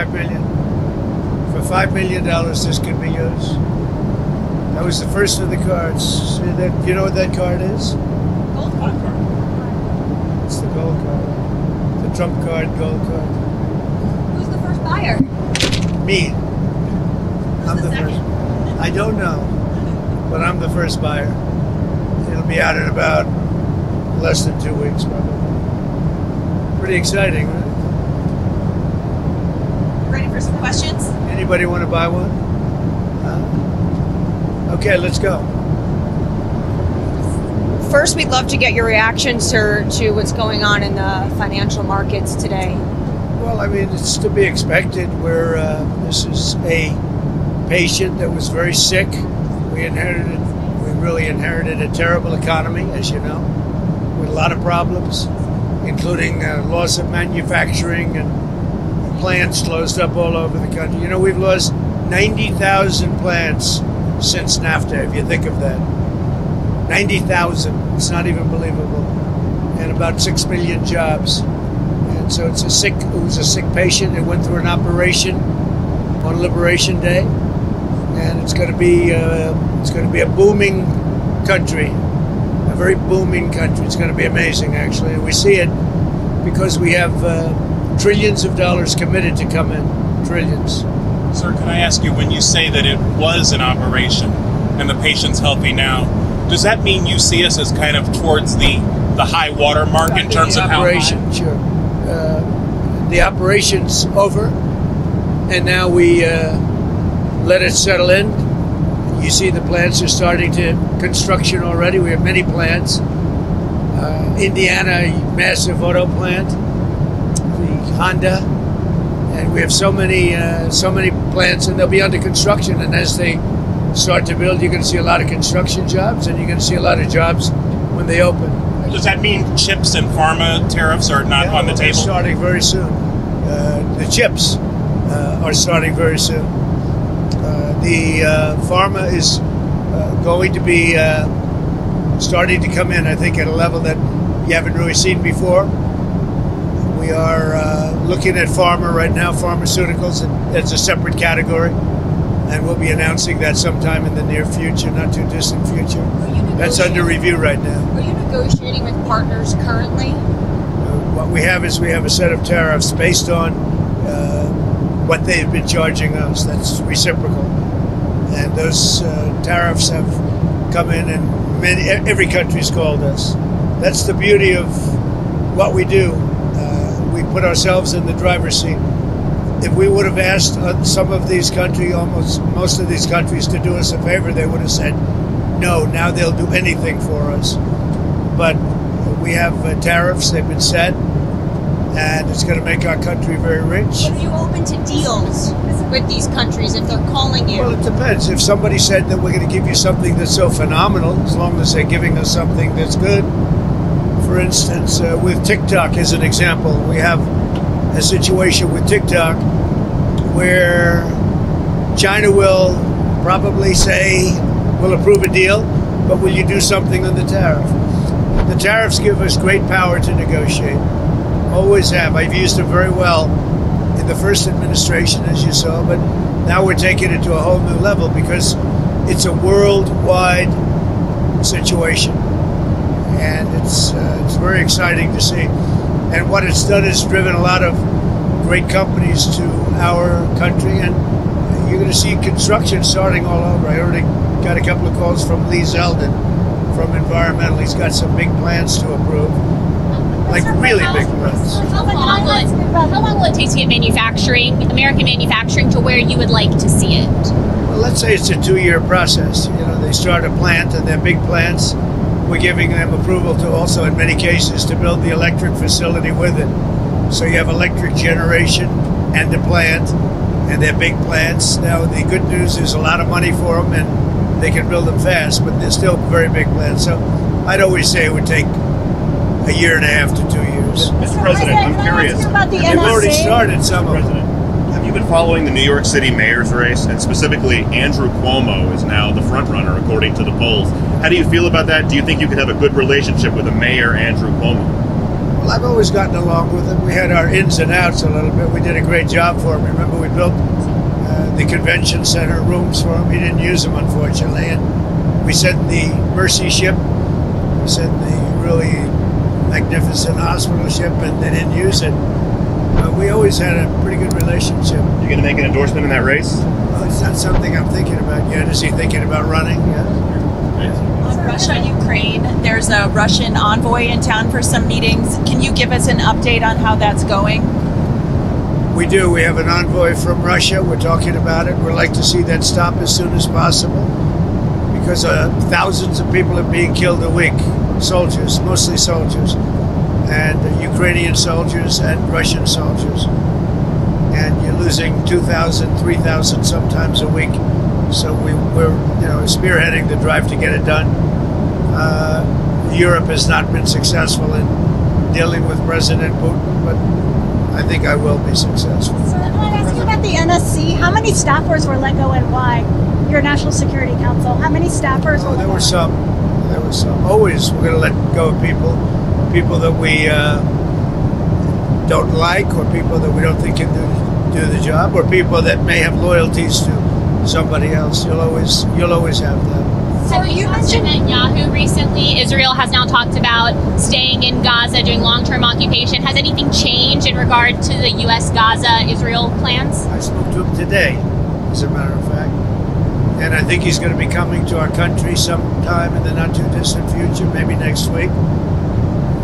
$5 million. For $5 million, this can be yours. That was the first of the cards. See that? You know what that card is? Gold card. It's the gold card. The Trump card, gold card. Who's the first buyer? Me. I'm the the second? first. I don't know, but I'm the first buyer. It'll be out in about less than 2 weeks, probably. Pretty exciting, right? Ready for some questions? Anybody want to buy one? Okay, let's go. First, we'd love to get your reaction, sir, to what's going on in the financial markets today. Well, I mean, it's to be expected. This is a patient that was very sick. We really inherited a terrible economy, as you know, with a lot of problems, including loss of manufacturing and plants closed up all over the country. You know, we've lost 90,000 plants since NAFTA, if you think of that. 90,000. It's not even believable. And about 6 million jobs. And so it was a sick patient. It went through an operation on Liberation Day. And it's going to be a booming country, a very booming country. It's going to be amazing, actually. And we see it because we have trillions of dollars committed to come in. Trillions. Sir, can I ask you, when you say that it was an operation and the patient's healthy now, does that mean you see us as kind of towards the high water mark in terms of how high? Sure. The operation's over, and now we let it settle in. You see the plants are starting to construction already. We have many plants. Indiana, massive auto plant, the Honda, and we have so many plants, and they'll be under construction. And as they start to build, you're going to see a lot of construction jobs, and you're going to see a lot are when they open. Does that mean chips and pharma tariffs are not on the table? Starting very soon. The chips are starting very soon. The pharma is going to be starting to come in, I think, at a level that you haven't really seen before. We are looking at pharma right now, pharmaceuticals, as a separate category, and we'll be announcing that sometime in the near future, not too distant future. That's under review right now. Are you negotiating with partners currently? What we have is a set of tariffs based on what they've been charging us. That's reciprocal. And those tariffs have come in, and every country's called us. That's the beauty of what we do. We put ourselves in the driver's seat. If we would have asked some of these countries, most of these countries, to do us a favor, they would have said no. Now they'll do anything for us. But we have tariffs, they've been set, and it's going to make our country very rich. Are you open to deals with these countries if they're calling you? Well, it depends. If somebody said that we're going to give you something that's so phenomenal, as long as they're giving us something that's good. For instance, with TikTok as an example, we have a situation with TikTok where China will probably say, we'll approve a deal, but will you do something on the tariff? The tariffs give us great power to negotiate. Always have. I've used them very well in the first administration, as you saw, but now we're taking it to a whole new level because it's a worldwide situation. And it's very exciting to see. And what it's done is driven a lot of great companies to our country, and you're going to see construction starting all over. I already got a couple of calls from Lee Zeldin from Environmental. He's got some big plans to approve, like really big plans. How long will it take to get American manufacturing to where you would like to see it? Well, let's say it's a 2-year process. You know, they start a plant, and they're big plants. We're giving them approval to also, in many cases, to build the electric facility with it. So you have electric generation and the plant, and they're big plants. Now, the good news is a lot of money for them, and they can build them fast, but they're still very big plants. So I'd always say it would take a year and a half to 2 years. Mr. President, I'm curious. They've already started some of them. Have you been following the New York City mayor's race? And specifically, Andrew Cuomo is now the front runner, according to the polls. How do you feel about that? Do you think you could have a good relationship with the mayor, Andrew Cuomo? Well, I've always gotten along with him. We had our ins and outs a little bit. We did a great job for him. Remember, we built the convention center rooms for him. He didn't use them, unfortunately. And we sent the Mercy ship. We sent the really magnificent hospital ship, and they didn't use it. But we always had a pretty good relationship. You going to make an endorsement in that race? Well, it's not something I'm thinking about yet. Is he thinking about running? Yeah. On Russia, Ukraine, there's a Russian envoy in town for some meetings. Can you give us an update on how that's going? We do. We have an envoy from Russia. We're talking about it. We'd like to see that stop as soon as possible because thousands of people are being killed a week. Soldiers, mostly soldiers, and Ukrainian soldiers and Russian soldiers. And you're losing 2,000, 3,000 sometimes a week. So we're spearheading the drive to get it done. Europe has not been successful in dealing with President Putin, but I think I will be successful. So I want to ask you about the NSC. How many staffers were let go and why? Your National Security Council. How many staffers were let go? There were some. Always we're going to let go of people that we don't like, or people that we don't think can do the job, or people that may have loyalties to somebody else. You'll always have that. So you mentioned Netanyahu recently. Israel has now talked about staying in Gaza, doing long-term occupation. Has anything changed in regard to the U.S. Gaza-Israel plans? I spoke to him today, as a matter of fact. And I think he's going to be coming to our country sometime in the not-too-distant future, maybe next week.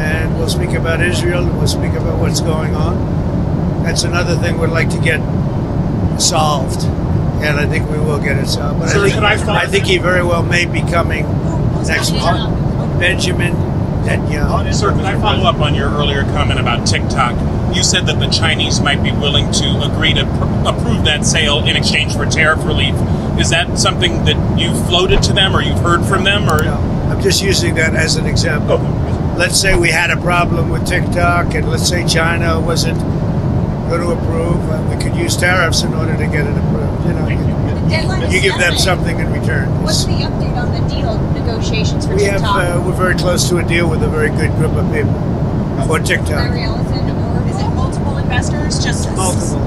And we'll speak about Israel, and we'll speak about what's going on. That's another thing we'd like to get solved. And I think we will get it solved. But I think he very well may be coming next month. Benjamin Netanyahu. Sir, can I follow up on your earlier comment about TikTok? You said that the Chinese might be willing to agree to approve that sale in exchange for tariff relief. Is that something that you've floated to them, or you've heard from them? Or no, I'm just using that as an example. Let's say we had a problem with TikTok, and let's say China wasn't going to approve. We could use tariffs in order to get it approved. You give them something in return. What's the update on the deal negotiations for We TikTok? have we're very close to a deal with a very good group of people for TikTok. Larry Ellison, or Is it multiple investors? Just Multiple.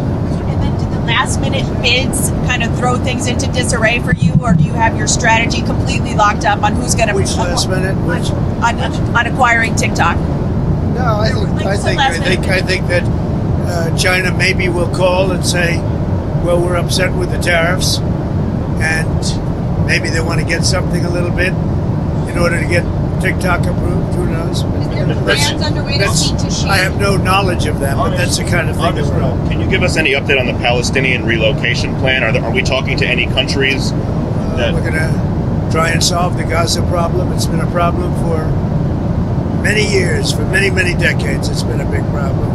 And then do the last minute bids kind of throw things into disarray for you, or do you have your strategy completely locked up on who's going to Which last minute? Which? on acquiring TikTok? No, I think that China maybe will call and say, well, we're upset with the tariffs, and maybe they want to get something a little bit in order to get TikTok approved. Who knows? is there plans underway to seek to shield? I have no knowledge of that, but that's the kind of thing that we're on. Can you give us any update on the Palestinian relocation plan? Are we talking to any countries? We're going to try and solve the Gaza problem. It's been a problem for many years, for many, many decades. It's been a big problem.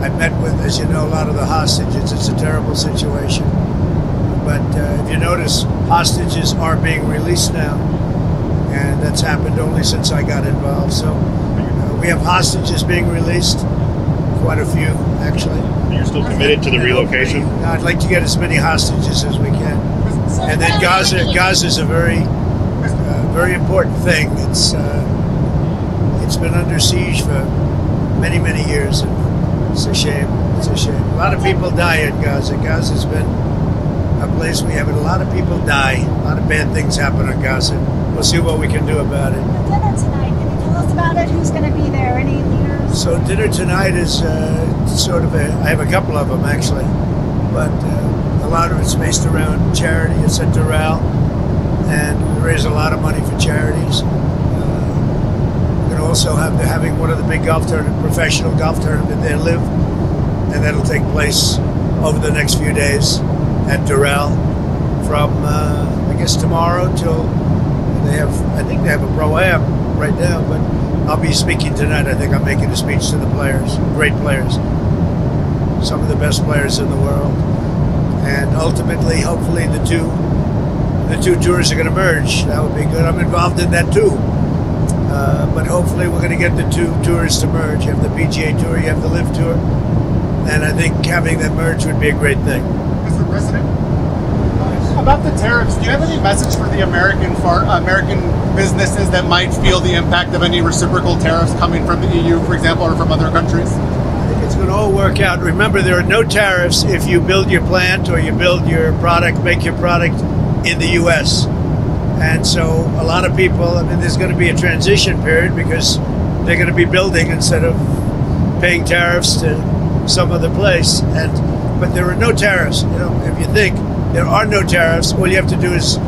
I've met with, as you know, a lot of the hostages. It's a terrible situation. But if you notice, hostages are being released now. And that's happened only since I got involved. So we have hostages being released, quite a few, actually. You're still committed to the relocation? I'd like to get as many hostages as we can. And then Gaza is a very, very important thing. It's been under siege for many, many years. And it's a shame. It's a shame. A lot of people die in Gaza. Gaza's been a place we have a lot of people die. A lot of bad things happen in Gaza. We'll see what we can do about it. The dinner tonight. Can you tell us about it? Who's going to be there? Any leaders? So dinner tonight is sort of I have a couple of them actually, but a lot of it's based around charity. It's at Doral, and we raise a lot of money for charities. We're going to also have having one of the big professional golf tournament there live, and that'll take place over the next few days at Doral from I guess tomorrow till I think they have a pro-am right now, but I'll be speaking tonight. I think I'm making a speech to the players, great players, some of the best players in the world, and ultimately, hopefully, the two tours are going to merge. That would be good. I'm involved in that too, but hopefully, we're going to get the two tours to merge. You have the PGA Tour, you have the LIV Tour, and I think having them merge would be a great thing. Mr. President, about the tariffs, do you have any message for the American businesses that might feel the impact of any reciprocal tariffs coming from the EU, for example, or from other countries? I think it's going to all work out. Remember, there are no tariffs if you build your plant or you build your product, make your product in the U.S. And so a lot of people, I mean, there's going to be a transition period because they're going to be building instead of paying tariffs to some other place. But there are no tariffs. You know, if you think there are no tariffs, all you have to do is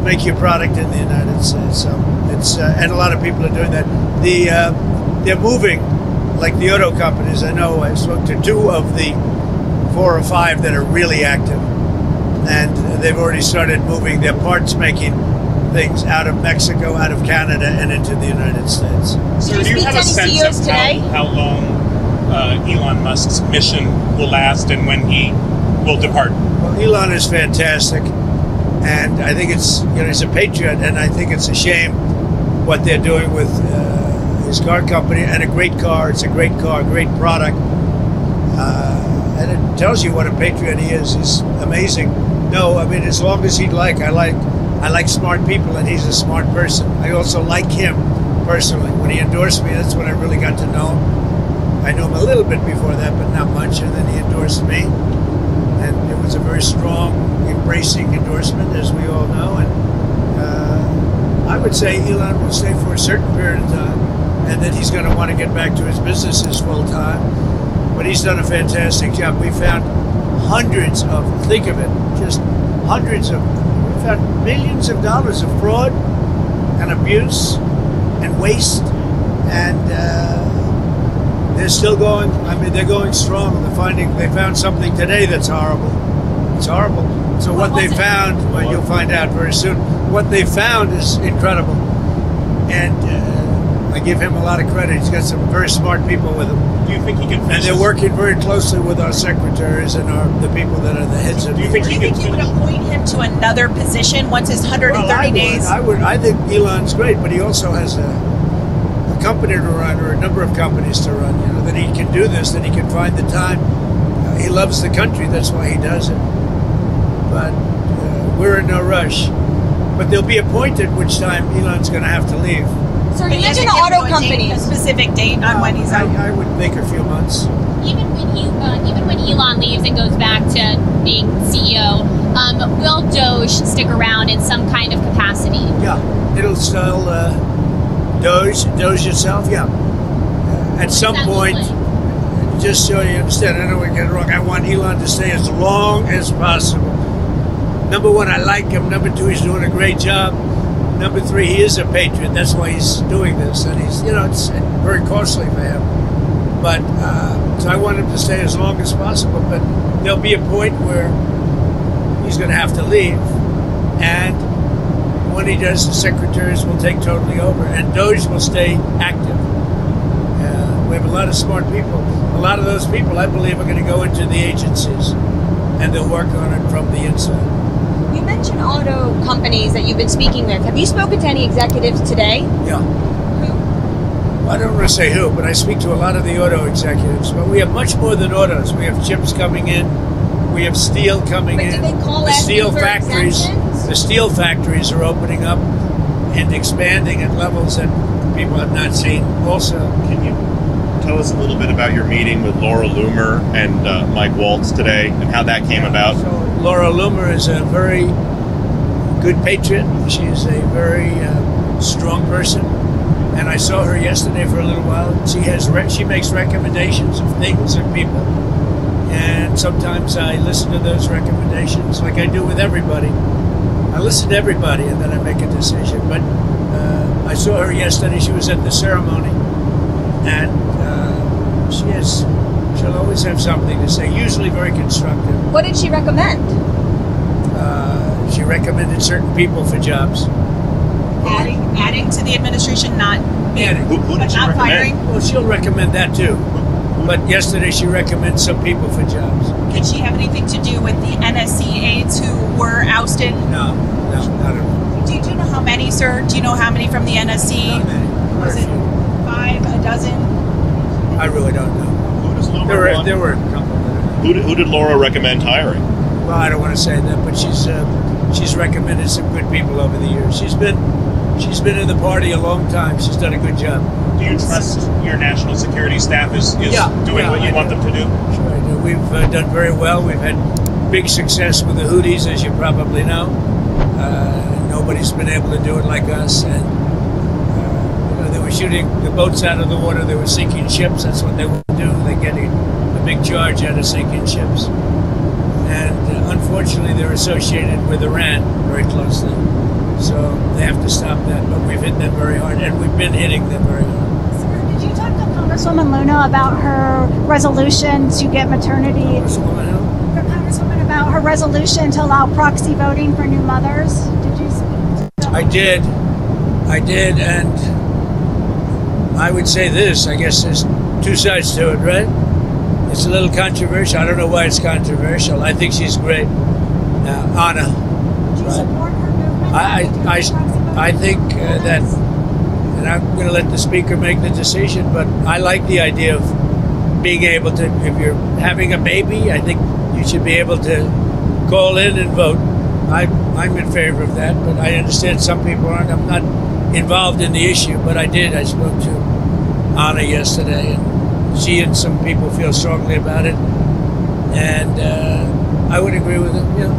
make your product in the United States. So it's and a lot of people are doing that. They're moving, like the auto companies. I know I spoke to 2 of the 4 or 5 that are really active, and they've already started moving their parts making things out of Mexico, out of Canada, and into the United States. So do you have a sense of how long Elon Musk's mission will last and when he will depart? Well, Elon is fantastic, and I think he's a patriot, and I think it's a shame what they're doing with his car company, and a great car. It's a great car, great product, and it tells you what a patriot he is. He's amazing. No, I mean, as long as I like smart people, and he's a smart person. I also like him personally. When he endorsed me, that's when I really got to know him. I knew him a little bit before that, but not much, and then he endorsed me. And it was a very strong, embracing endorsement, as we all know. And I would say Elon will stay for a certain period of time, and then he's going to want to get back to his businesses full time. But he's done a fantastic job. We found hundreds of, think of it, just hundreds of, we found millions of dollars of fraud and abuse and waste, and they're still going. I mean, they're going strong. They found something today that's horrible. It's horrible. So what they found, well, you'll find out very soon. What they found is incredible, and I give him a lot of credit. He's got some very smart people with him. Do you think he can finish? And they're working very closely with our secretaries and the people that are the heads of. Do you think you would appoint him to another position once his 130 days? I would. I think Elon's great, but he also has a company to run, or a number of companies to run. You know, that he can do this, that he can find the time. He loves the country. That's why he does it. But we're in no rush. But there'll be a point at which time Elon's going to have to leave. So you mentioned auto companies. A specific date on when he's out. I would think a few months. Even when Elon leaves and goes back to being CEO, will Doge stick around in some kind of capacity? Yeah, it'll still Doge itself. Yeah, at some point. Just so you understand, I don't want to get it wrong. I want Elon to stay as long as possible. Number 1, I like him. Number 2, he's doing a great job. Number 3, he is a patriot. That's why he's doing this, and he's, it's very costly for him. But so I want him to stay as long as possible. But there'll be a point where he's going to have to leave, and when he does, the secretaries will take totally over, and Doge will stay active. We have a lot of smart people. A lot of those people, I believe, are going to go into the agencies, and they'll work on it from the inside. You mentioned auto companies that you've been speaking with. Have you spoken to any executives today? Yeah. Who? I don't want to say who, but I speak to a lot of the auto executives. But we have much more than autos. We have chips coming in. We have steel coming in. But do they call the steel for factories. exemptions? The steel factories are opening up and expanding at levels that people have not seen. Also, can you tell us a little bit about your meeting with Laura Loomer and Mike Waltz today, and how that came about? So Laura Loomer is a very good patriot. She's a very strong person, and I saw her yesterday for a little while. She makes recommendations of things and people, and sometimes I listen to those recommendations, like I do with everybody. I listen to everybody, and then I make a decision. But I saw her yesterday. She was at the ceremony, and she'll always have something to say, usually very constructive. What did she recommend? She recommended certain people for jobs. Adding to the administration, not Who did she not recommend? firing. Well, she'll recommend that too. But yesterday she recommended some people for jobs. Did she have anything to do with the NSC aides who were ousted? No, not at all. Do you know how many, sir? Do you know how many from the NSC? Not many. Was it 5, a dozen? I really don't know. Who does Laura There were a couple. Who did Laura recommend hiring? Well, I don't want to say that, but she's recommended some good people over the years. She's been She's been in the party a long time. She's done a good job. Do you trust your national security staff is doing what you want them to do? Sure I do. We've done very well. We've had big success with the Houthis, as you probably know. Nobody's been able to do it like us. And they were shooting the boats out of the water. They were sinking ships. That's what they would do. They get a big charge out of sinking ships. And unfortunately, they're associated with Iran very closely. So they have to stop that. But we've hit them very hard, and we've been hitting them very hard. Sir, did you talk to Congresswoman Luna about her resolution to get maternity? Congresswoman who? Congresswoman, about her resolution to allow proxy voting for new mothers. Did you speak to I did, and I would say this. I guess there's two sides to it, right? It's a little controversial. I don't know why it's controversial. I think she's great. Anna. Do you support her movement? I think that, and I'm going to let the speaker make the decision, but I like the idea of being able to, if you're having a baby, I think you should be able to call in and vote. I'm in favor of that, but I understand some people aren't. I'm not involved in the issue, but I did. I spoke to Anna yesterday, and she and some people feel strongly about it, and I would agree with them. Yeah.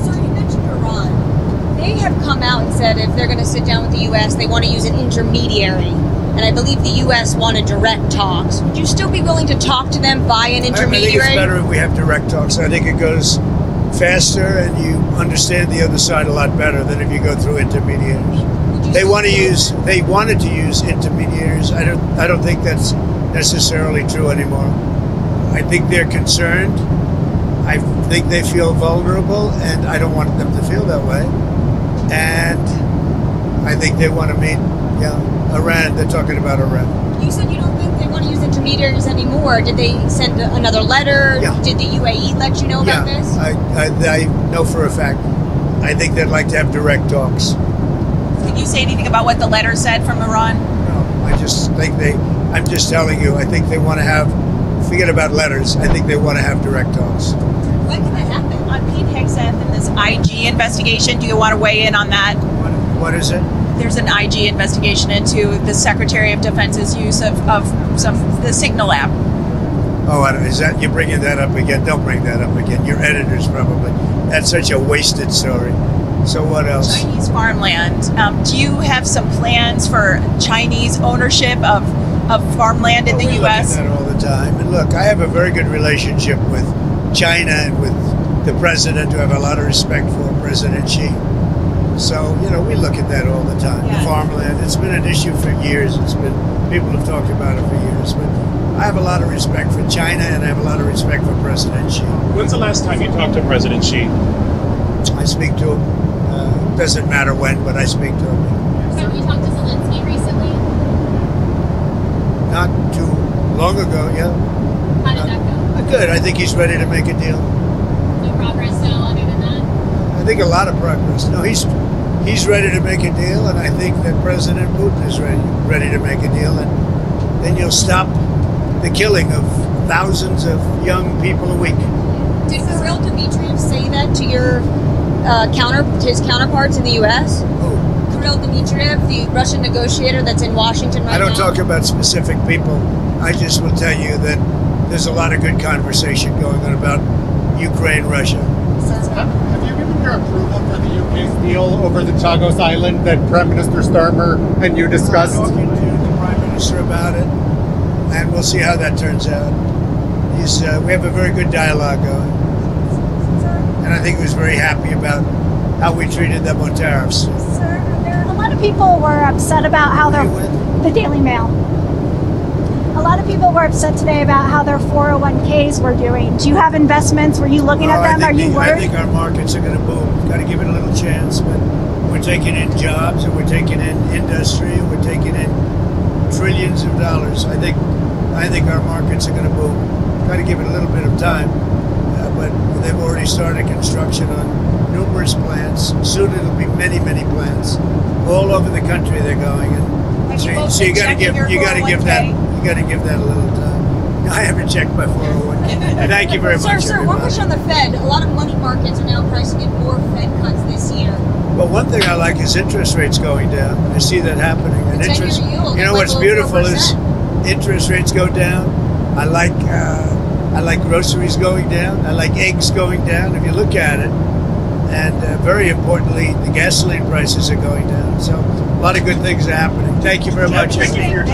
So you mentioned Iran. They have come out and said if they're going to sit down with the U.S., they want to use an intermediary. And I believe the U.S. wanted direct talks. Would you still be willing to talk to them via an intermediary? I think it's better if we have direct talks. I think it goes faster, and you understand the other side a lot better than if you go through intermediaries. They wanted to use intermediaries. I don't think that's necessarily true anymore. I think they're concerned. I think they feel vulnerable, and I don't want them to feel that way. And I think they want to meet, Iran. They're talking about Iran. You said you don't think they want to use intermediaries anymore. Did they send another letter? Yeah. Did the UAE let you know about this? I know for a fact. I think they'd like to have direct talks. Did you say anything about what the letter said from Iran? No, I just think I'm just telling you, I think they want to have, forget about letters, I think they want to have direct talks. When can that happen? On Pete Hegseth and this IG investigation, do you want to weigh in on that? What is it? There's an IG investigation into the Secretary of Defense's use of the Signal app. Oh, is that, you're bringing that up again? Don't bring that up again. Your editors probably. That's such a wasted story. So what else? Chinese farmland. Do you have some plans for Chinese ownership of farmland in the U.S.? We look at that all the time. And look, I have a very good relationship with China and with the president, who I have a lot of respect for, President Xi. So, we look at that all the time. Yeah. The farmland, it's been an issue for years. People have talked about it for years. But I have a lot of respect for China, and I have a lot of respect for President Xi. When's the last time you talked to President Xi? I speak to him. Doesn't matter when, but I speak to him. So you talked to Zelensky recently? Not too long ago, yeah. How did that go? Good. I think he's ready to make a deal. No progress still other than that? I think a lot of progress. No, he's ready to make a deal, and I think that President Putin is ready to make a deal, and then you'll stop the killing of thousands of young people a week. Did Kirill Dmitriev say that to your his counterparts in the U.S.? Who? Kirill Dmitriev, the Russian negotiator that's in Washington right now? I don't talk about specific people. I just will tell you that there's a lot of good conversation going on about Ukraine, Russia. Have you given your approval for the UK's deal over the Chagos Island that Prime Minister Starmer and you discussed? I'm talking to the Prime Minister about it, and we'll see how that turns out. We have a very good dialogue going. And I think he was very happy about how we treated them on tariffs. Sir, a lot of people were upset about how the Daily Mail. A lot of people were upset today about how their 401ks were doing. Do you have investments? Were you looking at them? Are you worried? I think our markets are going to boom. We've got to give it a little chance. But we're taking in jobs, and we're taking in industry, and we're taking in trillions of dollars. I think our markets are going to boom. Got to give it a little bit of time. But they've already started construction on numerous plants. Soon it'll be many, many plants all over the country. They're going, and so you got to give that a little time. I haven't checked my 401k. Thank you very much. Sir, one question on the Fed. A lot of money markets are now pricing in more Fed cuts this year. Well, one thing I like is interest rates going down. I see that happening. And The 10-year interest, yield you know is what's like beautiful is 4%. interest rates go down. I like groceries going down. I like eggs going down. If you look at it, and very importantly, the gasoline prices are going down. So a lot of good things are happening. Thank you very much. Thank you for your time.